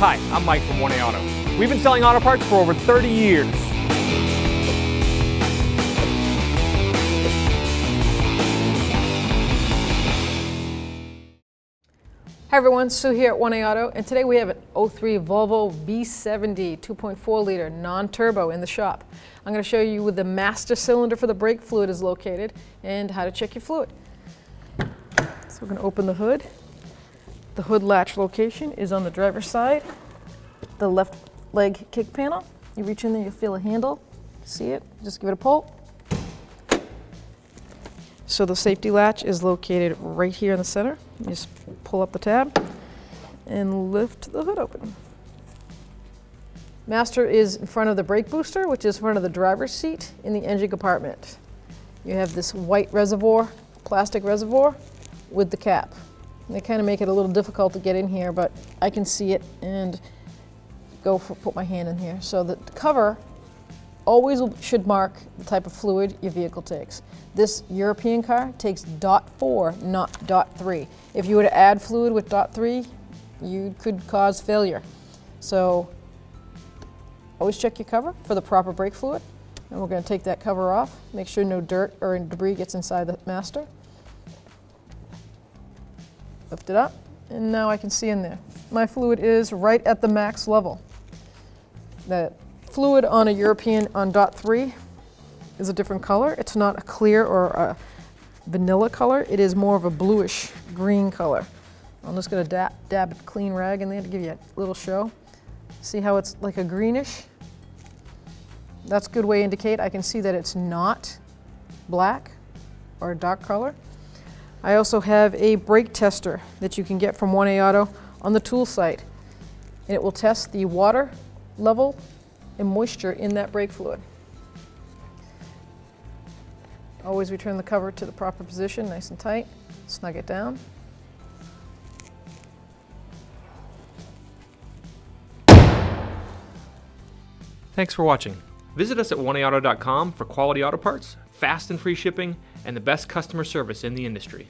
Hi, I'm Mike from 1A Auto. We've been selling auto parts for over 30 years. Hi everyone, Sue here at 1A Auto, and today we have an 03 Volvo V70 2.4 liter non-turbo in the shop. I'm going to show you where the master cylinder for the brake fluid is located and how to check your fluid. So we're going to open the hood. The hood latch location is on the driver's side, the left leg kick panel. You reach in there, you'll feel a handle. See it? Just give it a pull. So the safety latch is located right here in the center. You just pull up the tab and lift the hood open. Master is in front of the brake booster, which is in front of the driver's seat in the engine compartment. You have this white reservoir, plastic reservoir, with the cap. And they kind of make it a little difficult to get in here, but I can see it and put my hand in here. So the cover always should mark the type of fluid your vehicle takes. This European car takes .4, not .3. If you were to add fluid with .3, you could cause failure. So always check your cover for the proper brake fluid. And we're going to take that cover off. Make sure no dirt or debris gets inside the master. Lift it up, and now I can see in there. My fluid is right at the max level. The fluid on a European on .3 is a different color. It's not a clear or a vanilla color. It is more of a bluish green color. I'm just going to dab a clean rag in there to give you a little show. See how it's like a greenish? That's a good way to indicate. I can see that it's not black or a dark color. I also have a brake tester that you can get from 1A Auto on the tool site. And it will test the water level and moisture in that brake fluid. Always return the cover to the proper position, nice and tight. Snug it down. Thanks for watching. Visit us at 1AAuto.com for quality auto parts, fast and free shipping, and the best customer service in the industry.